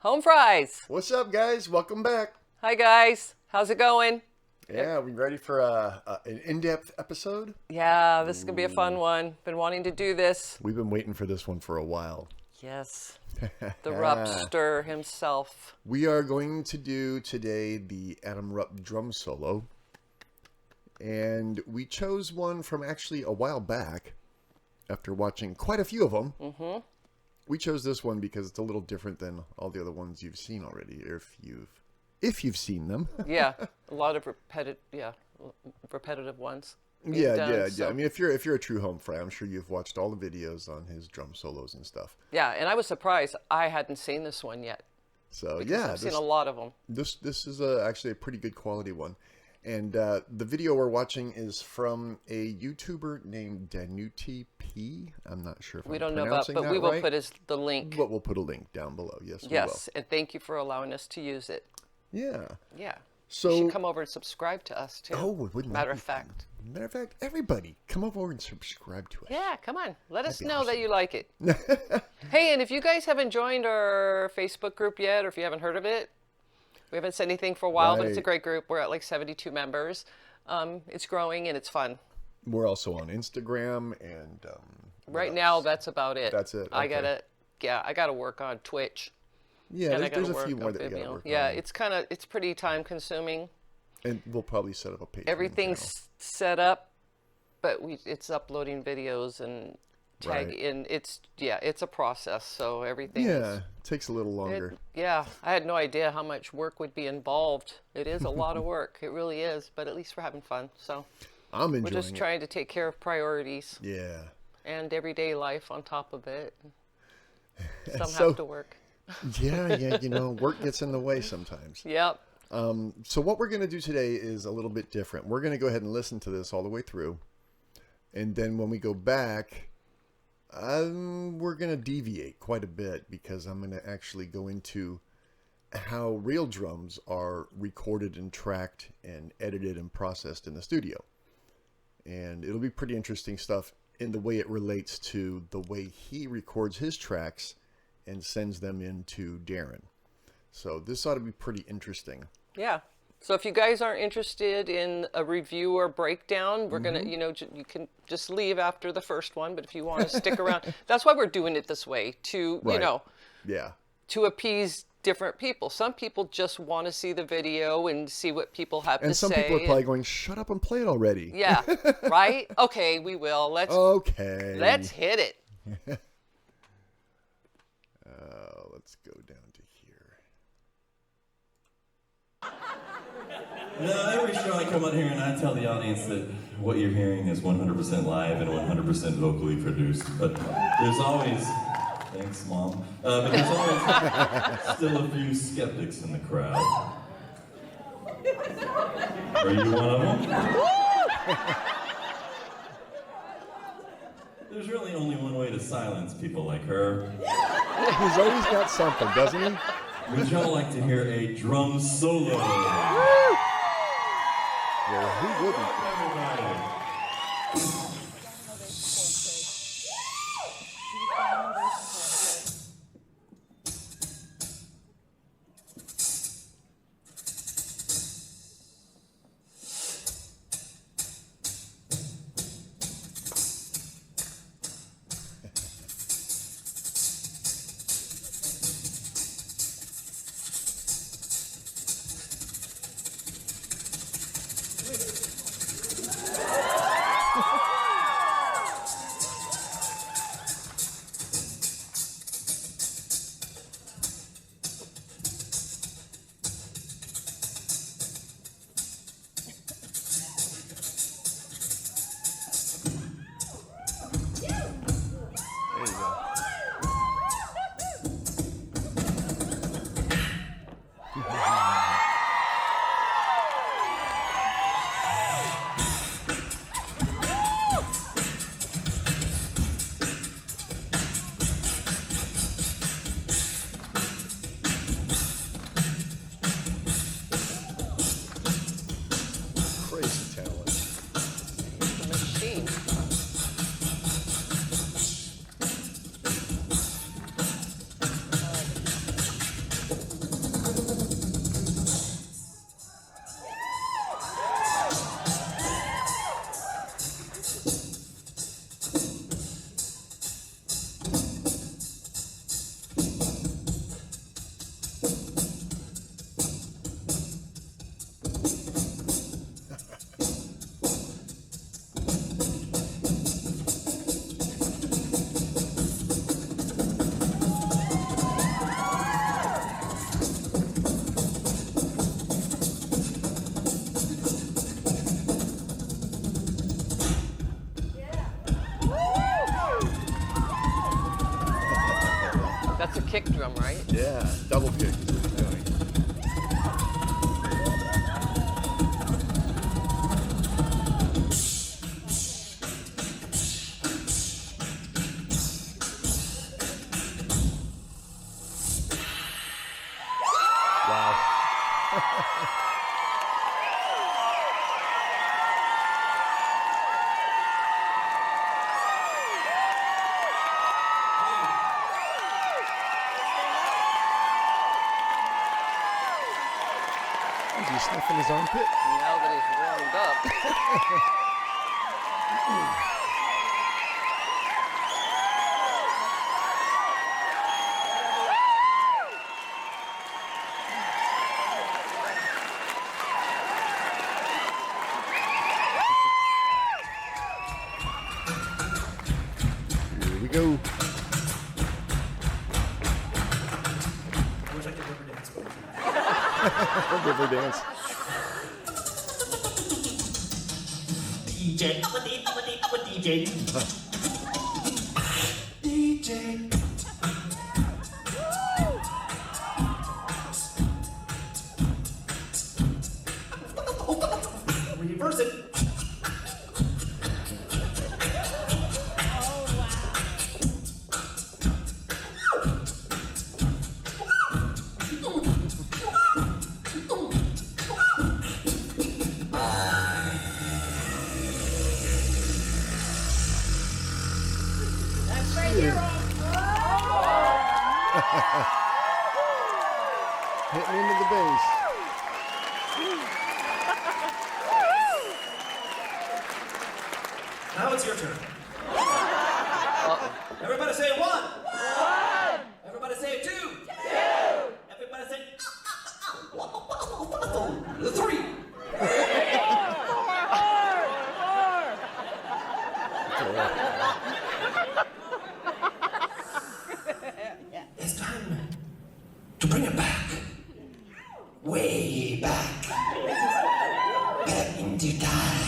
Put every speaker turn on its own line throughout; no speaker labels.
Home fries.
What's up, guys? Welcome back.
Hi, guys. How's it going?
Yeah, we ready for an in-depth episode?
Yeah, this is going to be a fun one. Been wanting to do this.
We've been waiting for this one for a while.
Yes. The Ruppster himself.
We are going to do today the Adam Rupp drum solo. And we chose one from actually a while back after watching quite a few of them. Mm-hmm. We chose this one because it's a little different than all the other ones you've seen already, if you've seen them.
Yeah, a lot of repetitive ones.
Yeah. I mean, if you're a true home fry, I'm sure you've watched all the videos on his drum solos and stuff.
Yeah, and I was surprised I hadn't seen this one yet.
So
I've seen a lot of them.
This is actually a pretty good quality one. And the video we're watching is from a YouTuber named Danute P. I'm not sure if
we
I'm
don't know
pronouncing
about, but
that
we will
right.
put the link.
But we'll put a link down below. Yes, we will.
Yes, and thank you for allowing us to use it.
Yeah.
Yeah.
So
you should come over and subsub to us too.
Oh, wouldn't
Matter
that
of fact.
Matter of fact, everybody, come over and subscribe to us.
Yeah, come on. Let us
be
know
awesome.
that you like it. Hey, and if you guys haven't joined our Facebook group yet, or if you haven't heard of it, we haven't said anything for a while, but it's a great group. We're at like 72 members. It's growing and it's fun.
We're also on Instagram and
right now, that's about it.
That's it.
Okay. I gotta work on Twitch.
Yeah, there's a few more that we gotta work on.
Yeah, it's pretty time consuming.
And we'll probably set up a page.
Everything's set up, but it's uploading videos and tag in. It's a process. So everything.
Yeah, it takes a little longer.
I had no idea how much work would be involved. It is a lot of work. It really is. But at least we're having fun. So
I'm enjoying
We're just trying to take care of priorities.
Yeah.
And everyday life on top of it. Some
So-
have to work.
Yeah, work gets in the way sometimes.
Yep.
So what we're going to do today is a little bit different. We're going to go ahead and listen to this all the way through. And then when we go back, we're going to deviate quite a bit because I'm going to actually go into how real drums are recorded and tracked and edited and processed in the studio. And it'll be pretty interesting stuff in the way it relates to the way he records his tracks and sends them into Darren. So this ought to be pretty interesting. Yeah.
So if you guys aren't interested in a review or breakdown, we're going to, you can just leave after the first one. But if you want to stick around, that's why we're doing it this way to, to appease different people. Some people just want to see the video and see what people have to say.
And some people are probably going, shut up and play it already.
Yeah. Right? Okay, we will. Let's hit it.
Let's go down to here.
Every show I come on here and I tell the audience that what you're hearing is 100% live and 100% vocally produced, but there's always, thanks Mom, but there's always still a few skeptics in the crowd. Are you one of them? There's really only one way to silence people like her.
He's always got something, doesn't he?
Would y'all like to hear a drum solo?
Well, who wouldn't?
Everybody.
kick drum, right?
Yeah, double kick is what he's doing. Is he sniffing his armpit?
Now that he's warmed up.
Here we go. River dance.
DJ, I'm a DJ. DJ. Reverse it.
Hitting into the bass.
Now it's your turn. Everybody say one. Everybody say two. Everybody say three. It's time to bring it back. Way back. Back into time.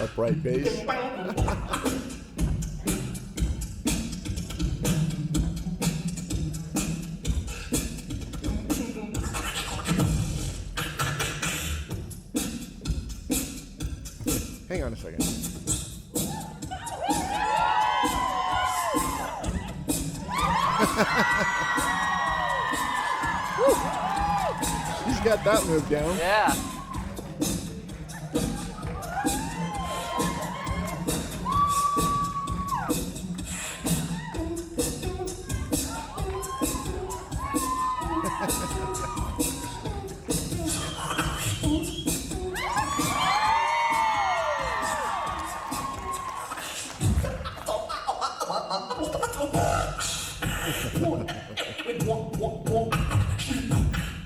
Upright bass. Hang on a second. He's got that move down.
Yeah.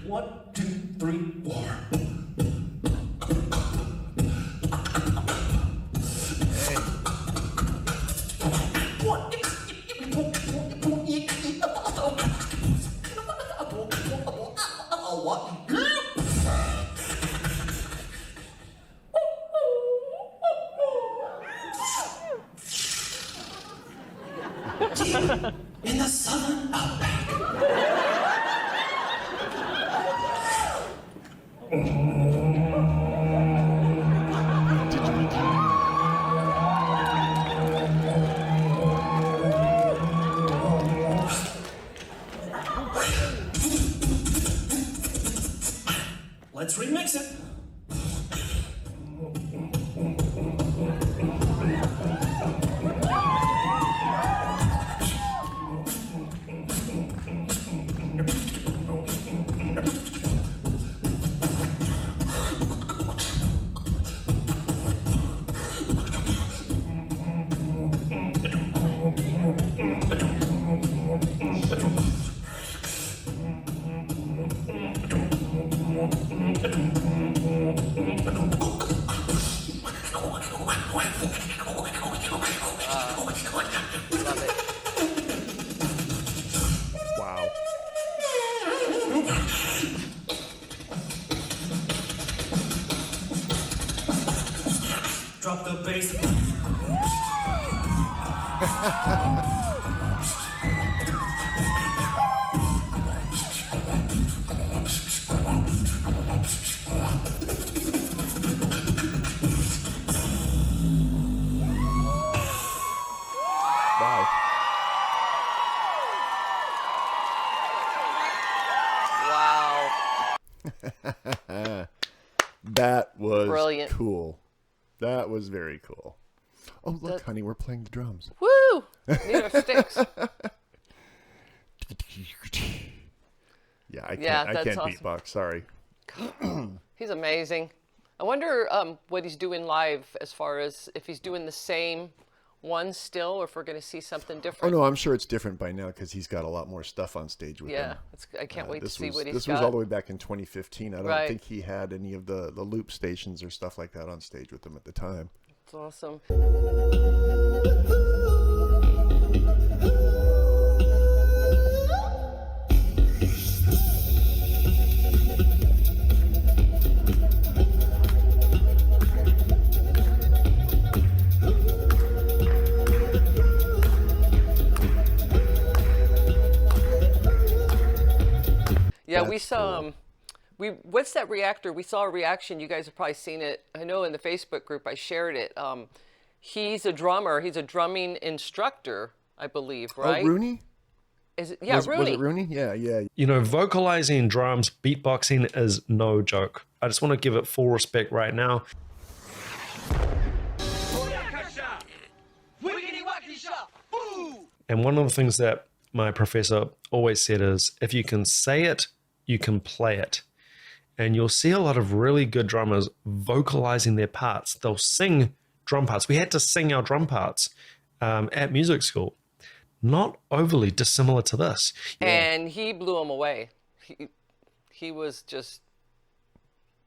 One, two, three, four. In the southern outback. Let's remix it.
Wow.
Drop the bass.
Wow.
Wow.
That was
Brilliant.
cool. That was very cool. Oh, look, honey, we're playing the drums.
Woo! These are sticks.
Yeah, I can't,
Yeah,
I
that's
can't
awesome.
beatbox. Sorry.
He's amazing. I wonder what he's doing live, as far as if he's doing the same one still, or if we're going to see something
Oh,
different.
no, I'm sure it's different by now because he's got a lot more stuff on stage with
Yeah,
him.
I can't wait to
This
see
was,
what he's
this
got.
was all the way back in 2015. I don't
Right.
think he had any of the loop stations or stuff like that on stage with him at the time.
It's awesome. Yeah, we
That's
saw
cool.
what's that reactor? We saw a reaction. You guys have probably seen it. I know in the Facebook group I shared it. He's a drummer. He's a drumming instructor, I believe, right?
Oh, Rooney?
Is it? Yeah,
Was
Rooney.
it Rooney? Yeah, yeah.
You know, vocalizing drums, beatboxing is no joke. I just want to give it full respect right now. And one of the things that my professor always said is, if you can say it, you can play it. And you'll see a lot of really good drummers vocalizing their parts. They'll sing drum parts. We had to sing our drum parts at music school. Not overly dissimilar to this.
And he blew him away. He was just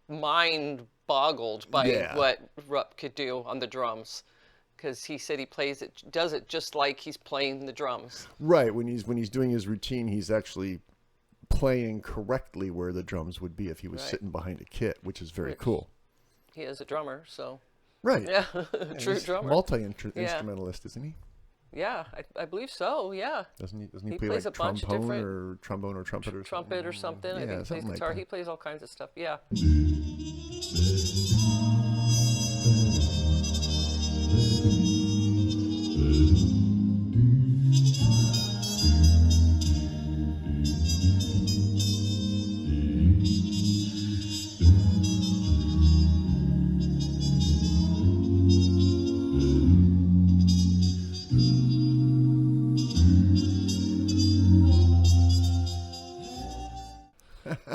mind boggled by what Rupp could do on the drums, because he said he does it just like he's playing the drums.
Right. When he's doing his routine, he's actually playing correctly where the drums would be if he was sitting behind a kit, which is very cool.
He is a drummer, so
Right.
yeah, true
He's
drummer.
Multi-instrumentalist, isn't he?
Yeah, I believe so. Yeah,
Doesn't he
He
play
plays
like
a bunch of
trombone or trumpet or
trumpet or something. I think he plays
something like
guitar.
that.
He plays all kinds of stuff. Yeah.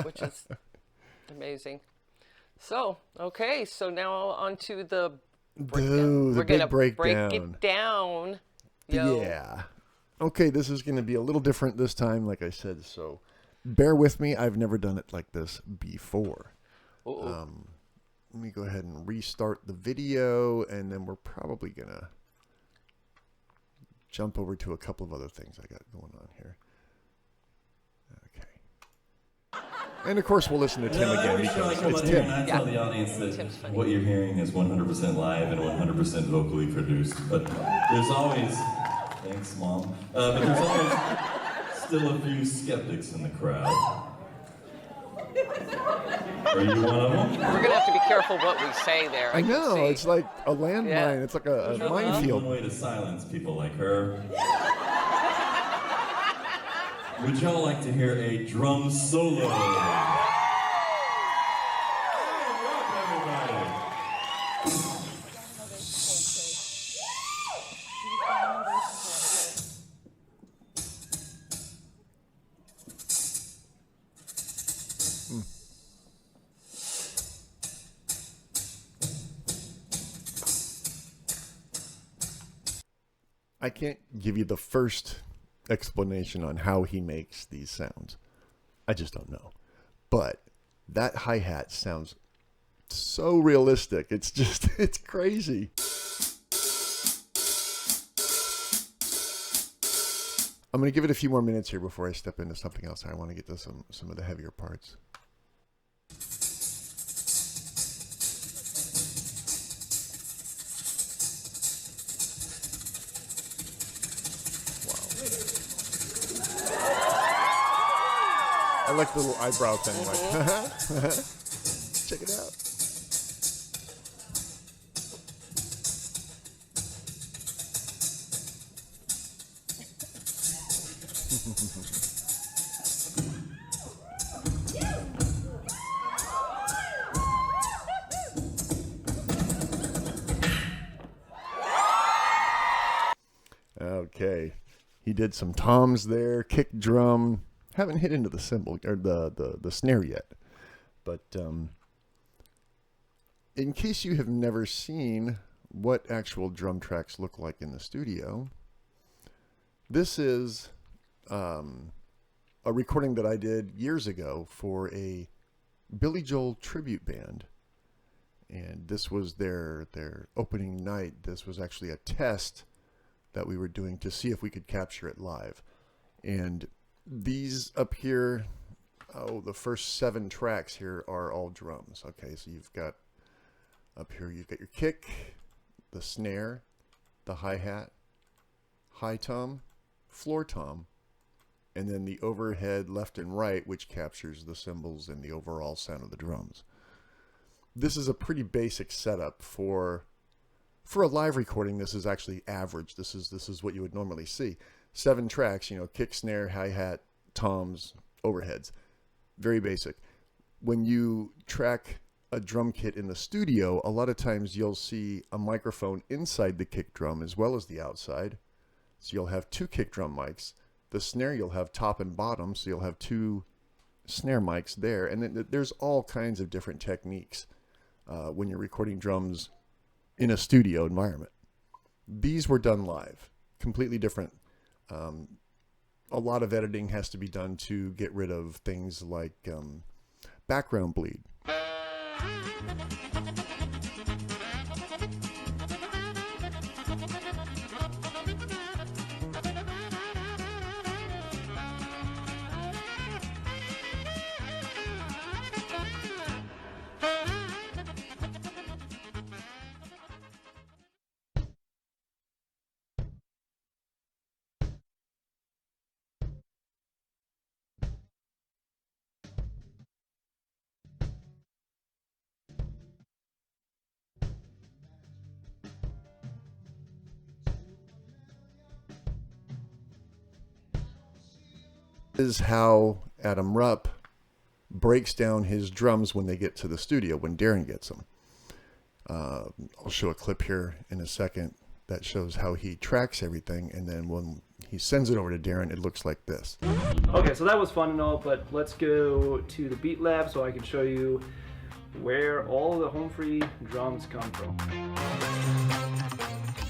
Which is amazing. So, okay, so now on to the breakdown.
The
We're
big
gonna
breakdown.
break it down. Yo.
Yeah. Okay, this is going to be a little different this time, like I said, so bear with me. I've never done it like this before.
Uh-oh.
Let me go ahead and restart the video, and then we're probably going to jump over to a couple of other things I got going on here. Okay. And of course, we'll listen to Tim again
every show I
because
come
it's
on here
Tim.
and I tell the audience that
Tim's funny.
what you're hearing is 100% live and 100% vocally produced. But there's always, thanks, Mom. But there's always still a few skeptics in the crowd. Are you one of them?
We're gonna have to be careful what we say there.
I
can
know,
see.
it's like a landmine.
Yeah.
It's like a
There's
minefield.
one way to silence people like her. Would y'all like to hear a drum solo? Everybody.
I can't give you the first explanation on how he makes these sounds. I just don't know. But that hi-hat sounds so realistic. It's just, it's crazy. I'm going to give it a few more minutes here before I step into something else. I want to get to some of the heavier parts. I like the little eyebrow thing, like, check it out. Okay, he did some toms there, kick drum. Haven't hit into the cymbal or the snare yet, but in case you have never seen what actual drum tracks look like in the studio, this is a recording that I did years ago for a Billy Joel tribute band, and this was their opening night. This was actually a test that we were doing to see if we could capture it live. And these up here, the first 7 tracks here are all drums. Okay, so you've got up here, you've got your kick, the snare, the hi-hat, high tom, floor tom, and then the overhead left and right, which captures the cymbals and the overall sound of the drums. This is a pretty basic setup for a live recording. This is actually average. This is what you would normally see. 7 tracks, you know, kick, snare, hi-hat, toms, overheads. Very basic. When you track a drum kit in the studio, a lot of times you'll see a microphone inside the kick drum as well as the outside. So you'll have 2 kick drum mics. The snare you'll have top and bottom, so you'll have 2 snare mics there. And then there's all kinds of different techniques when you're recording drums in a studio environment. These were done live, completely different. A lot of editing has to be done to get rid of things like background bleed. Is how Adam Rupp breaks down his drums when they get to the studio, when Darren gets them. I'll show a clip here in a second that shows how he tracks everything, and then when he sends it over to Darren, it looks like this.
Okay, so that was fun and all, but let's go to the Beat Lab so I can show you where all of the home free drums come from.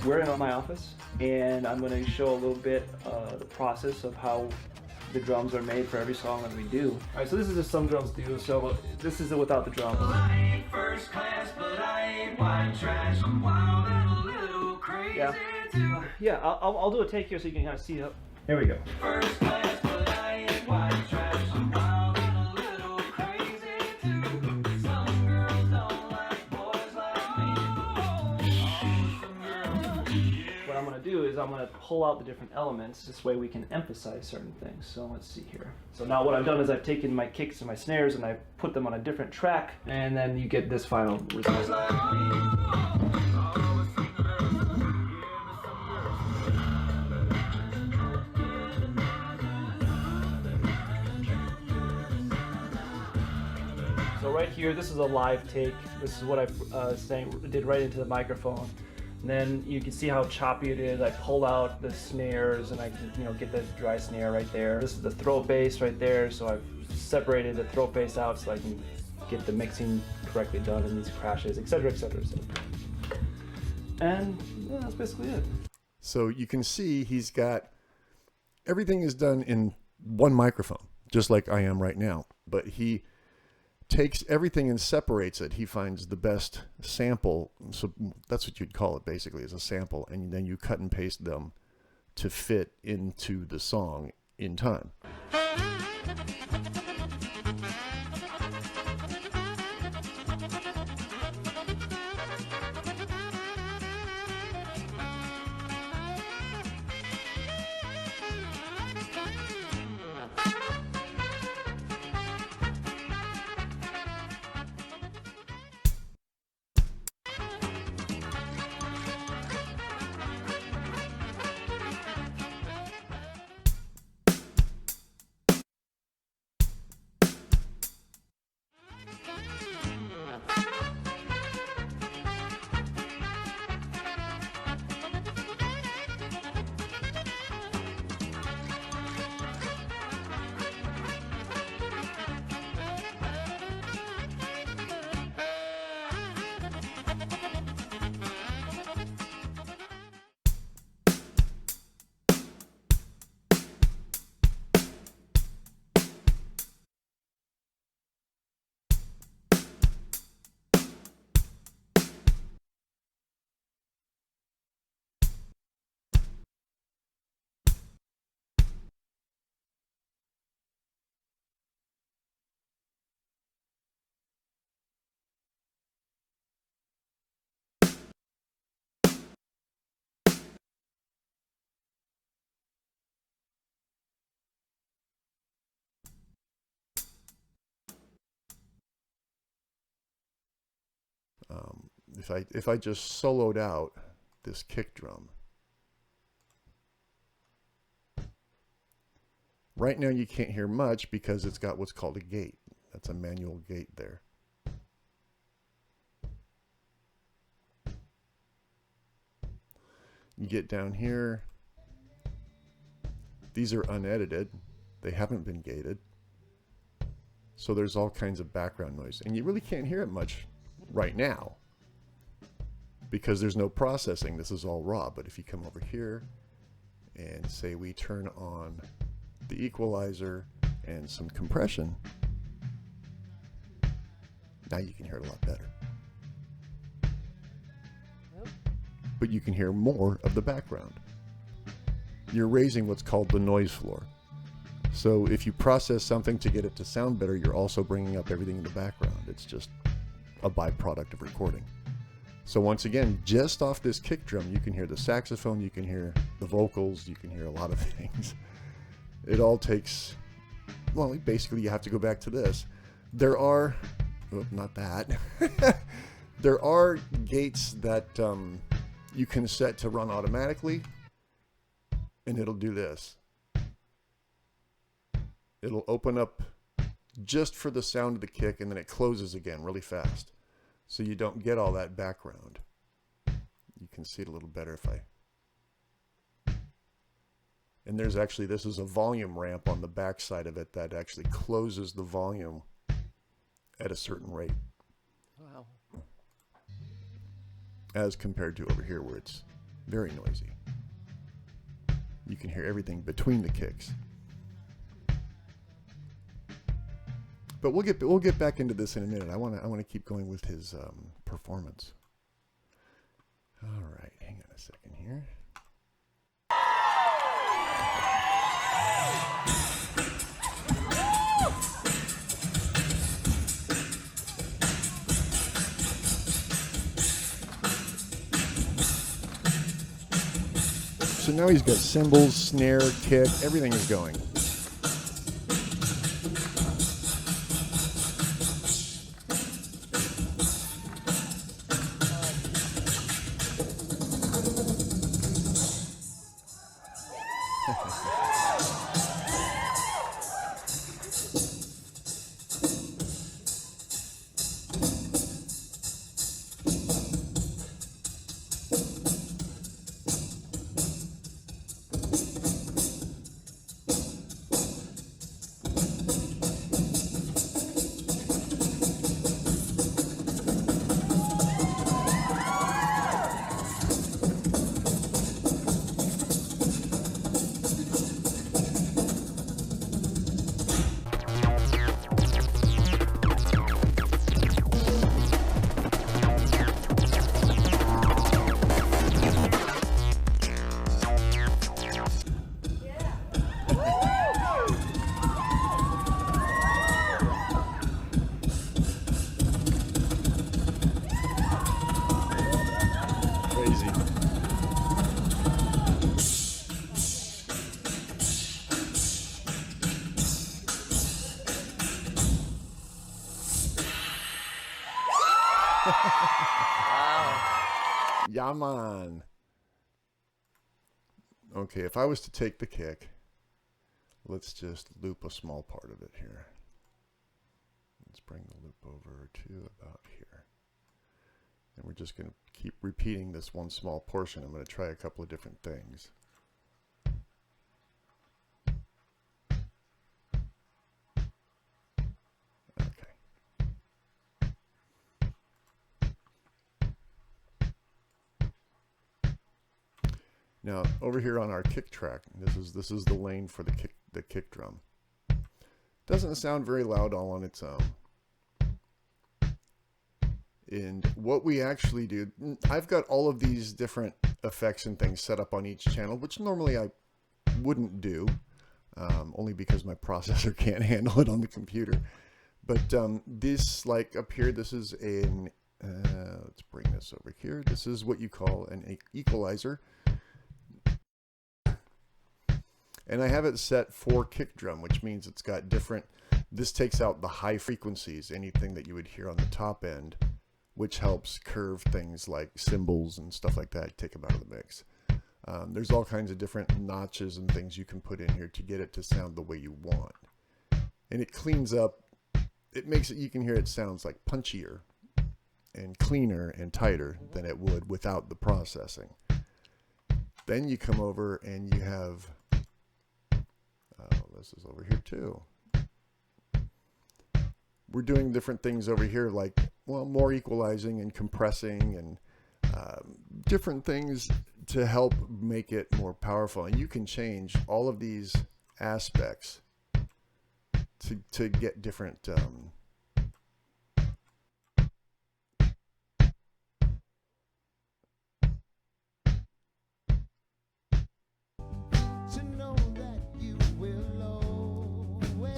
We're in my office, and I'm going to show a little bit the process of how the drums are made for every song that we do. Alright, so this is just some drums do, so this is it without the drums.
I ain't first class, but I ain't white trash. I'm wild and a little crazy too.
Yeah, I'll do a take here so you can kind of see it. Here we go.
First class, but I ain't white trash. I'm wild and a little crazy too. Some girls don't like boys like me.
What I'm going to do is I'm going to pull out the different elements. This way we can emphasize certain things. So let's see here. So now what I've done is I've taken my kicks and my snares and I put them on a different track, and then you get this final result. So right here, this is a live take. This is what I did right into the microphone. And then you can see how choppy it is. I pull out the snares and I can, get the dry snare right there. This is the throat bass right there. So I've separated the throat bass out so I can get the mixing correctly done in these crashes, etc., etc., etc. And yeah, that's basically it.
So you can see he's got everything is done in one microphone, just like I am right now. But he takes everything and separates it. He finds the best sample, so that's what you'd call it basically, is a sample, and then you cut and paste them to fit into the song in time. if I just soloed out this kick drum. Right now you can't hear much because it's got what's called a gate. That's a manual gate there. You get down here. These are unedited. They haven't been gated. So there's all kinds of background noise. And you really can't hear it much right now because there's no processing. This is all raw. But if you come over here and say we turn on the equalizer and some compression, now you can hear it a lot better. But you can hear more of the background. You're raising what's called the noise floor. So if you process something to get it to sound better, you're also bringing up everything in the background. It's just a byproduct of recording. So once again, just off this kick drum, you can hear the saxophone, you can hear the vocals, you can hear a lot of things. It all takes, well, basically you have to go back to this. There are, oh, not that. There are gates that you can set to run automatically, and it'll do this. It'll open up just for the sound of the kick, and then it closes again really fast. So you don't get all that background. You can see it a little better if I... And there's actually, this is a volume ramp on the back side of it that actually closes the volume at a certain rate.
Wow.
As compared to over here where it's very noisy. You can hear everything between the kicks. But we'll get back into this in a minute. I want to keep going with his performance. All right, hang on a second here. So now he's got cymbals, snare, kick, everything is going. Yeah, man. Okay, if I was to take the kick, let's just loop a small part of it here. Let's bring the loop over to about here. And we're just going to keep repeating this one small portion. I'm going to try a couple of different things. Now over here on our kick track, this is the lane for the kick drum. Doesn't sound very loud all on its own. And what we actually do, I've got all of these different effects and things set up on each channel, which normally I wouldn't do, only because my processor can't handle it on the computer. But this, like up here, this is an let's bring this over here. This is what you call an equalizer. And I have it set for kick drum, which means it's got different, this takes out the high frequencies, anything that you would hear on the top end which helps curve things like cymbals and stuff like that, take them out of the mix. There's all kinds of different notches and things you can put in here to get it to sound the way you want. And it cleans up, it makes it, you can hear it sounds like punchier and cleaner and tighter than it would without the processing. Then you come over and you have, this is over here too. We're doing different things over here, like, well, more equalizing and compressing and different things to help make it more powerful. And you can change all of these aspects to get different so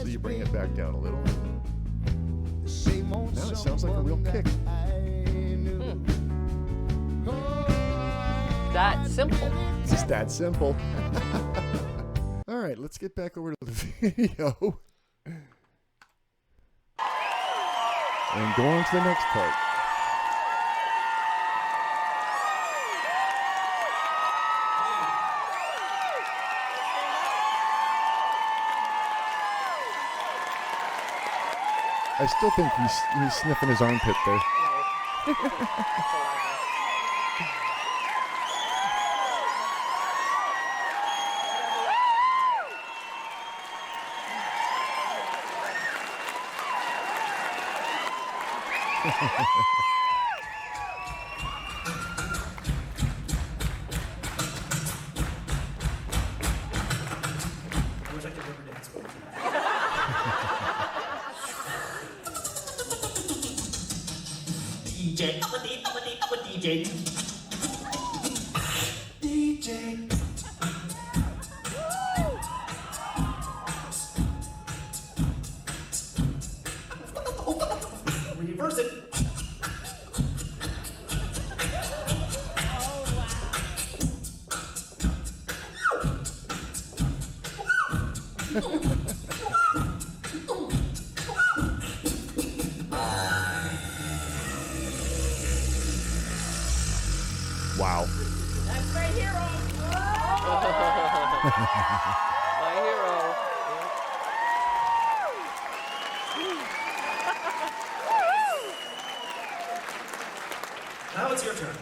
you bring it back down a little. Now it sounds like a real kick.
That simple.
It's that simple. All right, let's get back over to the video and go on to the next part. I still think he's sniffing his armpit there.
Reverse it.
Wow.
That's my hero.
My hero.
Now it's your turn.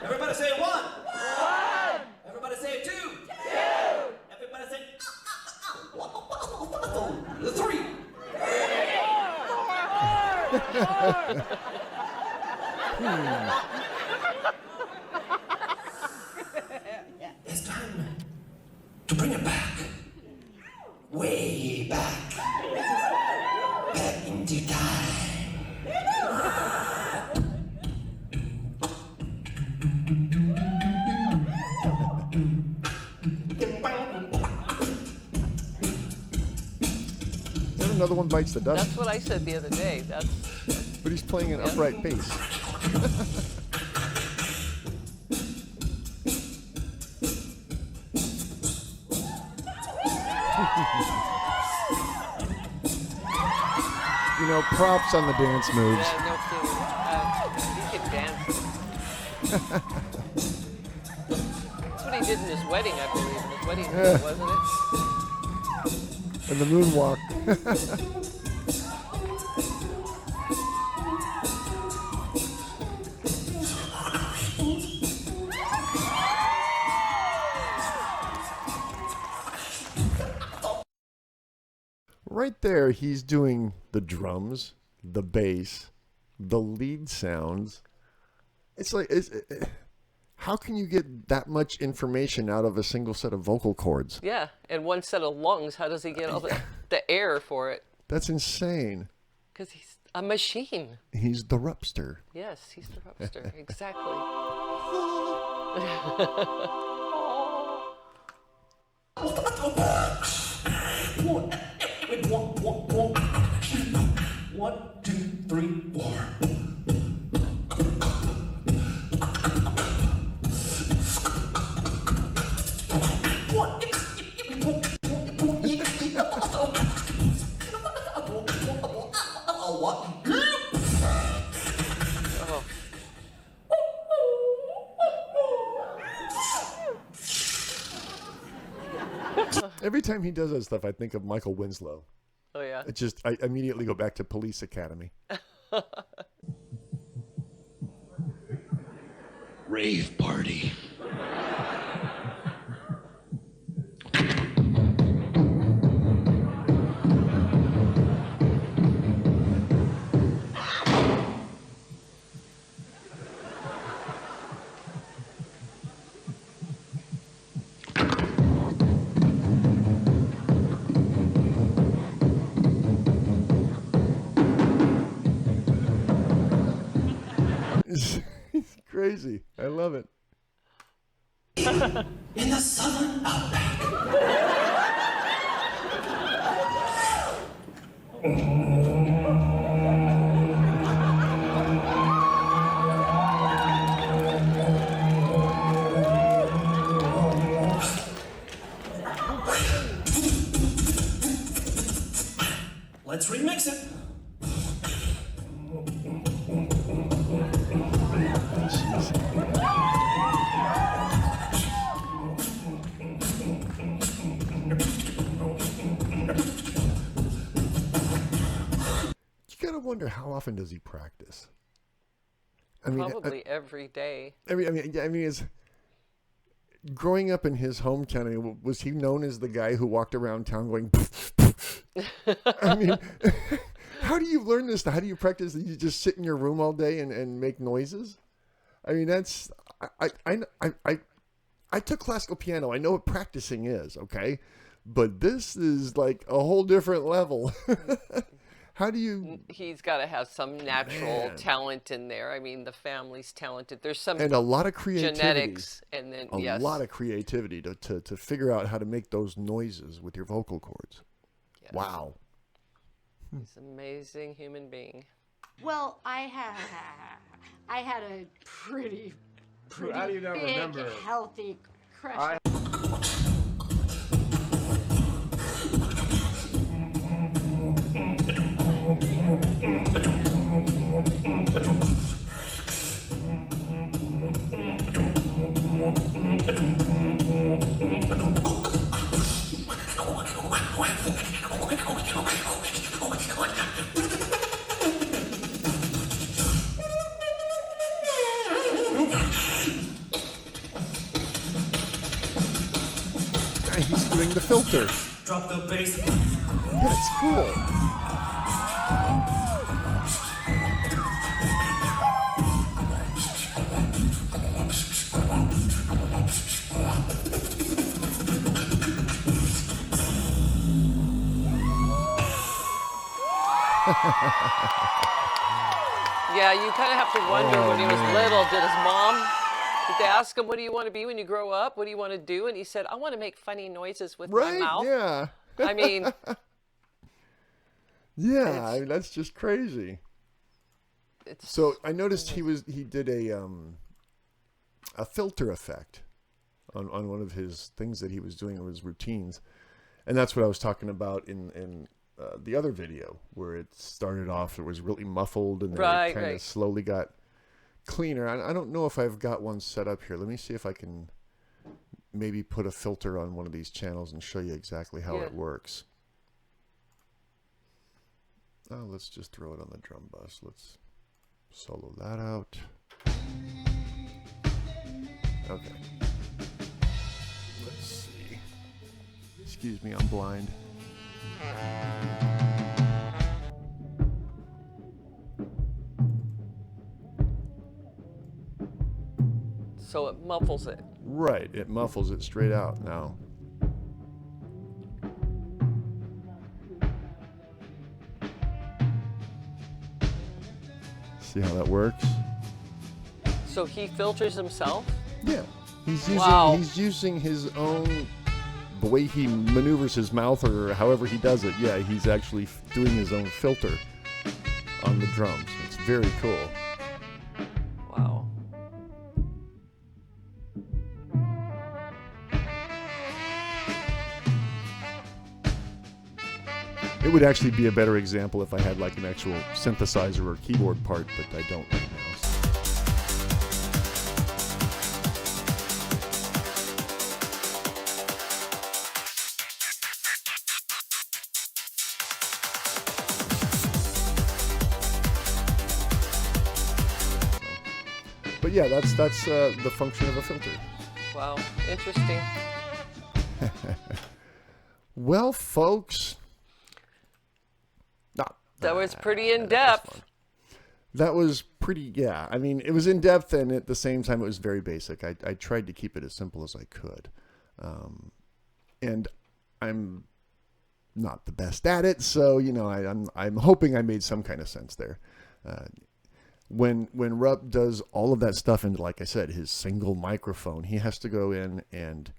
Everybody say one. One. Everybody say two. Two. Everybody say three. It's time to bring it back. Way back. Back into time.
Then another one bites the dust.
That's what I said the other day.
But he's playing an upright bass. You know, props on the dance moves.
Yeah, no kidding. He can dance. That's what he did in his wedding, I believe. In his wedding,
Yeah.
wasn't it?
And the moonwalk. Right there, he's doing the drums, the bass, the lead sounds. It's like, how can you get that much information out of a single set of vocal cords?
Yeah, and one set of lungs. How does he get all the air for it?
That's insane.
Because he's a machine.
He's the Rupster.
Yes, he's the Rupster. Exactly.
One, two, three, four.
Every time he does that stuff, I think of Michael Winslow.
Oh yeah.
I immediately go back to Police Academy.
Rave party.
It's crazy. I love it.
In the southern outback. Let's remix it.
You gotta wonder, how often does he practice? I mean,
Probably every day.
I mean, is growing up in his hometown, was he known as the guy who walked around town going? I mean, how do you learn this? How do you practice? You just sit in your room all day and make noises? I mean, that's I took classical piano. I know what practicing is, okay, but this is like a whole different level. How do you?
He's got to have some natural talent in there. I mean, the family's talented. There's some
And a lot of creativity.
genetics, and then
A lot of creativity to figure out how to make those noises with your vocal cords.
Yes.
Wow.
He's an amazing human being.
Well, I had a pretty
How do you not
big,
remember?
healthy crush.
He's doing the filter.
Drop the bass.
That's cool.
Yeah, you kind of have to wonder when he was little, did his mom, did they ask him, what do you want to be when you grow up? What do you want to do? And he said, I want to make funny noises with my mouth.
Yeah.
I mean,
yeah, I mean, that's just crazy. So I noticed he did a filter effect on one of his things that he was doing in his routines, and that's what I was talking about in the other video, where it started off, it was really muffled, and then it kind of slowly got cleaner. I don't know if I've got one set up here. Let me see if I can maybe put a filter on one of these channels and show you exactly how it works. Oh, let's just throw it on the drum bus. Let's solo that out. Okay. Let's see. Excuse me, I'm blind.
so it muffles it.
Right, it muffles it straight out now. See how that works?
So he filters himself?
Yeah. He's using his own, the way he maneuvers his mouth or however he does it. Yeah, he's actually doing his own filter on the drums. It's very cool.
Wow.
It would actually be a better example if I had like an actual synthesizer or keyboard part, but I don't right now. yeah, that's the function of a filter.
Wow, interesting.
Well, folks,
That was pretty in depth.
That was pretty, yeah. I mean, it was in depth, and at the same time, it was very basic. I tried to keep it as simple as I could, and I'm not the best at it, so you know, I'm hoping I made some kind of sense there. When Rupp does all of that stuff into, like I said, his single microphone, he has to go in and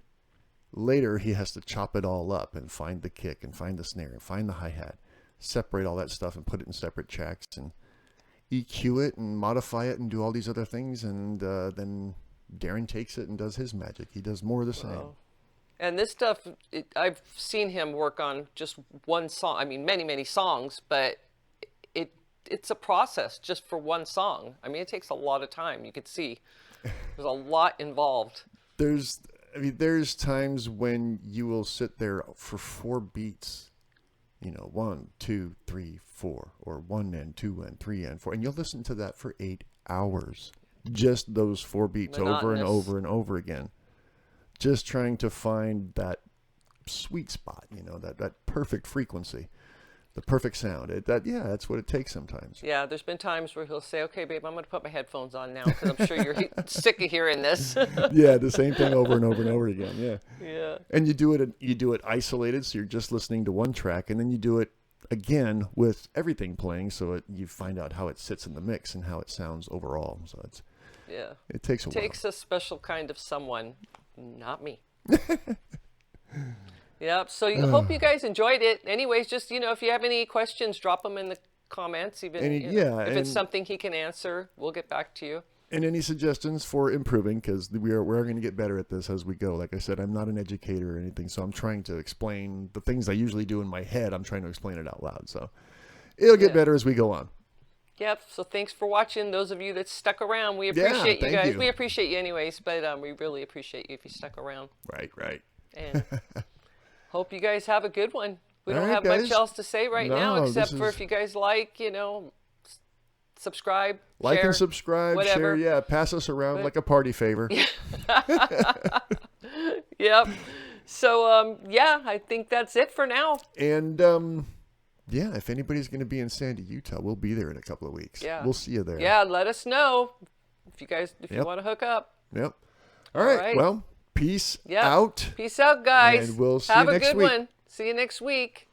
later he has to chop it all up and find the kick and find the snare and find the hi-hat, separate all that stuff and put it in separate tracks and EQ it and modify it and do all these other things, and then Darren takes it and does his magic. He does more of the same.
Wow. And this stuff, I've seen him work on just one song. I mean, many songs, but it's a process just for one song. I mean, it takes a lot of time. You could see there's a lot involved.
There's times when you will sit there for 4 beats, you know, 1, 2, 3, 4, or 1 and 2 and 3 and 4, and you'll listen to that for 8 hours. Just those 4 beats over and over and over again. Just trying to find that sweet spot, you know, that perfect frequency, the perfect sound. That's what it takes sometimes.
Yeah, there's been times where he'll say, "Okay, babe, I'm going to put my headphones on now because I'm sure you're sick of hearing this."
Yeah, the same thing over and over and over again. Yeah.
Yeah.
And you do it isolated, so you're just listening to one track, and then you do it again with everything playing, so you find out how it sits in the mix and how it sounds overall. So it takes a while. It takes
a special kind of someone, not me. Yep. So I hope you guys enjoyed it. Anyways, just, you know, if you have any questions, drop them in the comments. If it's something he can answer, we'll get back to you.
And any suggestions for improving, because we're going to get better at this as we go. Like I said, I'm not an educator or anything, so I'm trying to explain the things I usually do in my head. I'm trying to explain it out loud. So it'll get better as we go on.
Yep. So thanks for watching. Those of you that stuck around, we appreciate you guys. We appreciate you anyways, but we really appreciate you if you stuck around.
Right.
And hope you guys have a good one. We don't have much else to say now, except for if you guys like, you know, subscribe,
like
share,
and subscribe,
whatever.
share. Yeah, pass us around like a party favor.
Yep. So I think that's it for now.
And if anybody's going to be in Sandy, Utah, we'll be there in a couple of weeks. Yeah, we'll see you there.
Yeah, let us know if you want to hook up.
Yep. All right. Well, peace out.
Peace out, guys.
And we'll see
have
you next week.
Have a good one. See you next week.